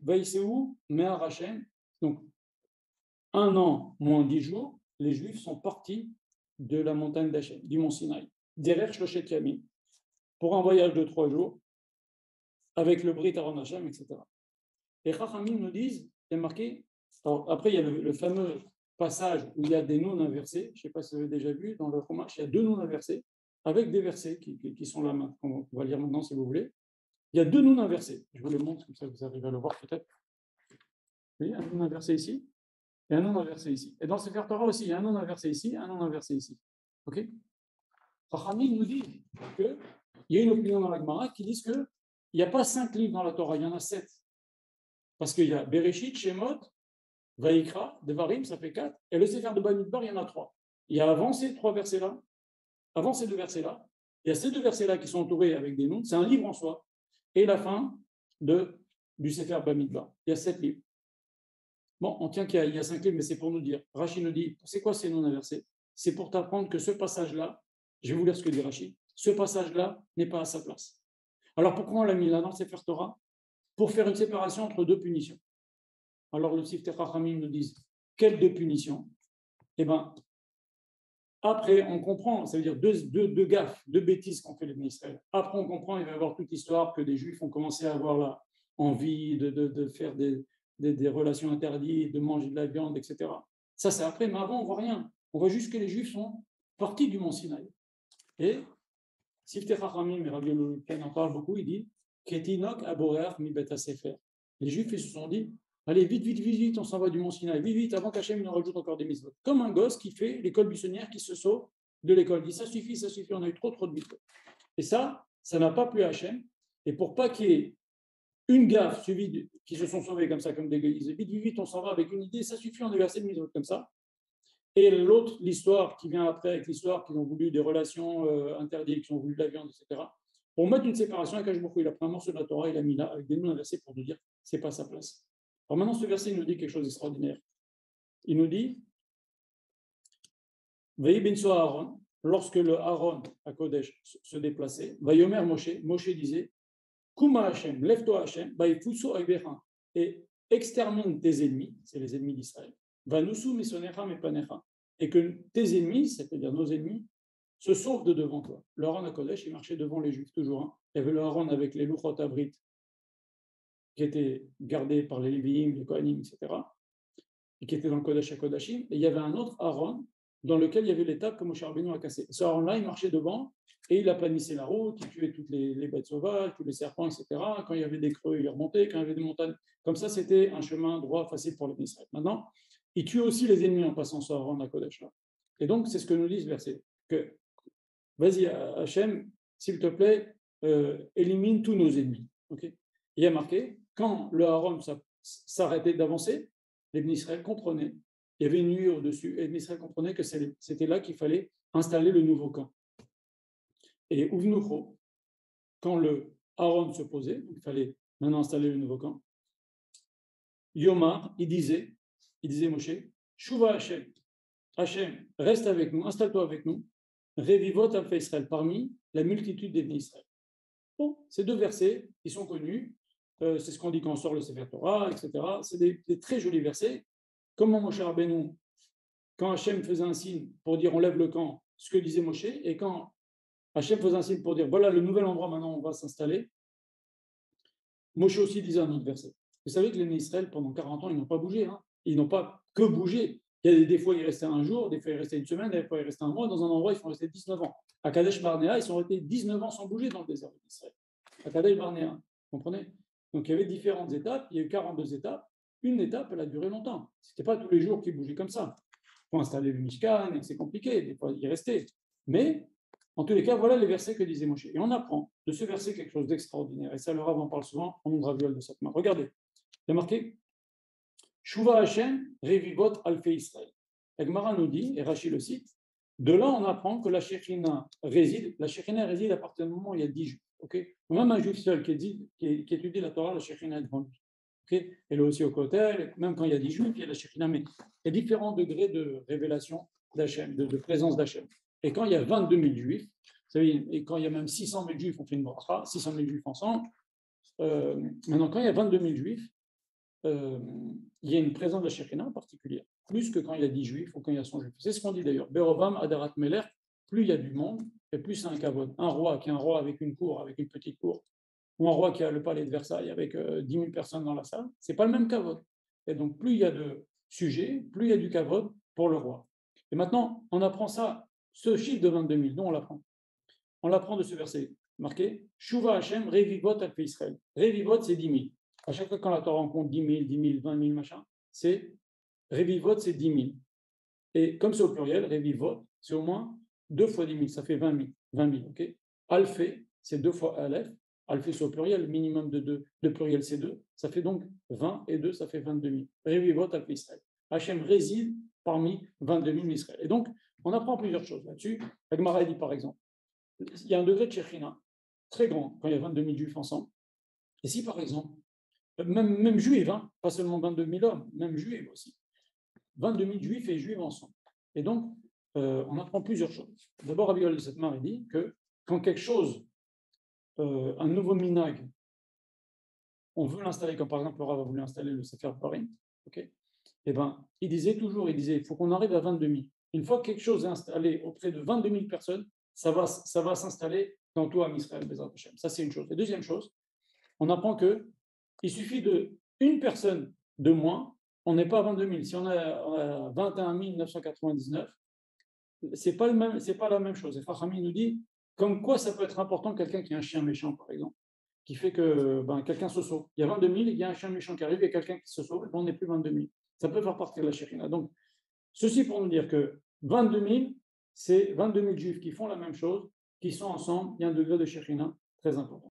Vaïséou, Mehar Hashem. Donc, 1 an moins 10 jours, les Juifs sont partis de la montagne d'Hachem, du mont Sinaï, derrière Shloshet Yamim, pour un voyage de 3 jours, avec le Brit Aaron Hashem, etc. Et Chachamim nous disent, il y a marqué, alors après il y a le fameux passage où il y a des noms inversés, je ne sais pas si vous avez déjà vu, dans le Chumash, il y a 2 noms inversés, avec des versets qui sont là maintenant, on va lire maintenant si vous voulez. Il y a 2 noms inversés, je vous les montre, comme ça vous arrivez à le voir peut-être. Oui, un nom inversé ici, et un nom inversé ici. Et dans Sefer Torah aussi, il y a un nom inversé ici, un nom inversé ici. Ok? Chachamim nous dit qu'il y a une opinion dans la Gemara qui dit qu'il n'y a pas 5 livres dans la Torah, il y en a 7. Parce qu'il y a Bereshit, Shemot, Vaïkra, Devarim, ça fait 4, et le Sefer de Bamidbar, il y en a 3. Il y a avant ces 3 versets-là, avant ces 2 versets-là, il y a ces 2 versets-là qui sont entourés avec des noms, c'est un livre en soi, et la fin du Sefer Bamidbar. Il y a 7 livres. Bon, on tient qu'il y a 5 livres, mais c'est pour nous dire. Rachid nous dit, c'est quoi ces noms inversés? C'est pour t'apprendre que ce passage-là, je vais vous lire ce que dit Rachid, ce passage-là n'est pas à sa place. Alors pourquoi on l'a mis là dans Sefer Torah? Pour faire une séparation entre 2 punitions. Alors le Siftei Chachamim nous dit, quelles 2 punitions? Eh bien, après, on comprend, ça veut dire deux gaffes, 2 bêtises qu'ont fait les Israël. Après, on comprend, il va y avoir toute l'histoire que des Juifs ont commencé à avoir là, envie de faire des relations interdites, de manger de la viande, etc. Ça, c'est après, mais avant, on ne voit rien. On voit juste que les Juifs sont partis du mont Sinaï. Et Siftei Chachamim, et Rabbi Ken en parle beaucoup, il dit Ketinok aboreach mi bet hasefer. Les Juifs, ils se sont dit allez, vite, vite, vite, vite, on s'en va du mont Sinaï, vite, vite, avant qu'Hachem nous rajoute encore des mitzvot. Comme un gosse qui fait l'école buissonnière, qui se sauve de l'école. Il dit ça suffit, on a eu trop de mitzvot. Et ça n'a pas plu à Hachem. Et pour pas qu'il y ait une gaffe suivie qui se sont sauvés comme ça, comme des gueules, vite, vite, vite, on s'en va avec une idée, ça suffit, on a versé de mitzvot comme ça. Et l'autre, l'histoire qui vient après, avec l'histoire qu'ils ont voulu des relations interdites, qui ont voulu de la viande, etc. Pour mettre une séparation, avec Hachem, il a pris un morceau de la Torah, il a mis là, avec des noms inversés pour nous dire c'est pas sa place. Alors maintenant, ce verset, il nous dit quelque chose d'extraordinaire. Il nous dit, Veille Benso Aaron, lorsque le Aaron à Kodesh se déplaçait, Vayomer Moshe, Moshe disait, Kuma Hashem, lève-toi Hashem, Vaïfuso Aybecha, et extermine tes ennemis, c'est les ennemis d'Israël, Vanusu Misonecha Mepanecha, et que tes ennemis, c'est-à-dire nos ennemis, se sauvent de devant toi. Le Aaron à Kodesh, il marchait devant les Juifs, toujours. Hein. Il y avait le Aaron avec les Luchot Abrit, qui étaient gardés par les Lévi'im, les Kohanim, etc., et qui était dans le Kodesh HaKodashim, et il y avait un autre Aaron dans lequel il y avait l'étape que Moshe Rabbeinu a cassé. Ce Aaron-là, il marchait devant et il aplanissait la route, il tuait toutes les bêtes sauvages, tous les serpents, etc. Quand il y avait des creux, il les remontait, quand il y avait des montagnes. Comme ça, c'était un chemin droit, facile pour les Israël. Maintenant, il tue aussi les ennemis en passant ce Aaron à Kodesh-là. Et donc, c'est ce que nous dit ce verset. Que, vas-y, Hachem, s'il te plaît, élimine tous nos ennemis. Okay, il y a marqué, quand le Aaron s'arrêtait d'avancer, les Israël comprenaient, il y avait une nuée au-dessus, et les Israël comprenaient que c'était là qu'il fallait installer le nouveau camp. Et Uvnucho, quand le Aaron se posait, il fallait maintenant installer le nouveau camp, Yomar, il disait Moshe, Shuva Hashem, Hashem, reste avec nous, installe-toi avec nous, Revivot Alpha Israël, parmi la multitude des Israël. Bon, ces 2 versets, ils sont connus, c'est ce qu'on dit quand on sort le Sefer Torah, etc. C'est des très jolis versets. Comment Moshe Rabbeinu, quand Hachem faisait un signe pour dire on lève le camp, ce que disait Moshe, et quand Hachem faisait un signe pour dire voilà le nouvel endroit, maintenant on va s'installer, Moshe aussi disait un autre verset. Vous savez que les Israël, pendant 40 ans, ils n'ont pas bougé. Hein. Ils n'ont pas que bougé. Il y a des fois, ils restaient un jour, des fois, ils restaient une semaine, des fois, ils restaient un mois. Dans un endroit, ils sont restés 19 ans. À Kadesh Barnea, ils sont restés 19 ans sans bouger dans le désert d'Israël. À Kadesh Barnea, vous comprenez? Donc, il y avait différentes étapes. Il y a eu 42 étapes. Une étape, elle a duré longtemps. Ce n'était pas tous les jours qu'ils bougeaient comme ça. Il faut installer le Mishkan, et c'est compliqué. Des fois, ils restaient. Mais, en tous les cas, voilà les versets que disait Moshe. Et on apprend de ce verset quelque chose d'extraordinaire. Et ça, le Rav en parle souvent en nom de Raviol de cette main. Regardez, il y a marqué Shuva Hashem Revivot Alfe Israël. La Gemara nous dit, et Rachid le cite, de là on apprend que la Shekhinah réside à partir du moment où il y a 10 juifs. Okay, même un juif seul qui étudie la Torah, la Shekhinah est devant lui. Okay, et là aussi au côté, même quand il y a 10 juifs, il y a la Shekhinah, mais il y a différents degrés de révélation d'Hachem, de présence d'Hachem. Et quand il y a 22 000 juifs, vous savez, et quand il y a même 600 000 juifs, on fait une bracha, 600 000 juifs ensemble. Maintenant, quand il y a 22 000 juifs, il y a une présence de la Shekhina particulière, plus que quand il y a 10 juifs ou quand il y a 100 juifs. C'est ce qu'on dit d'ailleurs. Berovam, Adarat Meler, plus il y a du monde, et plus c'est un kavod. Un roi qui est un roi avec une cour, avec une petite cour, ou un roi qui a le palais de Versailles avec 10 000 personnes dans la salle, c'est pas le même kavod. Et donc, plus il y a de sujets, plus il y a du kavod pour le roi. Et maintenant, on apprend ça, ce chiffre de 22 000, d'où on l'apprend? On l'apprend de ce verset marqué Shuva Hashem, Revivot al Israël. Revivot, c'est 10 000. À chaque fois quand la Torah rencontre 10 000, 10 000, 20 000, machin, c'est Revivot, c'est 10 000. Et comme c'est au pluriel, Revivot, c'est au moins 2 fois 10 000, ça fait 20 000. 20 000, ok. Alphé, c'est 2 fois Aleph. Alphé, c'est au pluriel, le minimum de 2, le pluriel, c'est 2. Ça fait donc 20 et 2, ça fait 22 000. Revivot al Israël. Hachem réside parmi 22 000 Israël. Et donc, on apprend plusieurs choses là-dessus. La Gemara dit par exemple, il y a un degré de Shekhina très grand quand il y a 22 000 juifs ensemble. Et si par exemple, même juifs, hein, pas seulement 22 000 hommes, même juifs aussi, 22 000 juifs et juifs ensemble. Et donc, on apprend plusieurs choses. D'abord, Rabbi Yoel Setmar dit que quand quelque chose, un nouveau minag, on veut l'installer, comme par exemple le Rav a voulu installer le Sefer Parim, okay, et ben, il disait, il faut qu'on arrive à 22 000. Une fois que quelque chose est installé auprès de 22 000 personnes, ça va s'installer dans tout Israël. Ça, c'est une chose. Et deuxième chose, on apprend qu'il suffit d'une personne de moins, on n'est pas à 22 000. Si on a 21 999, c'est pas la même chose. Et Fahami nous dit, comme quoi ça peut être important, quelqu'un qui a un chien méchant, par exemple, qui fait que quelqu'un se sauve. Il y a 22 000, il y a un chien méchant qui arrive, il y a quelqu'un qui se sauve, et on n'est plus 22 000. Ça peut faire partie de la Shekhina. Donc, ceci pour nous dire que 22 000, c'est 22 000 juifs qui font la même chose, qui sont ensemble, il y a un degré de Shekhina très important.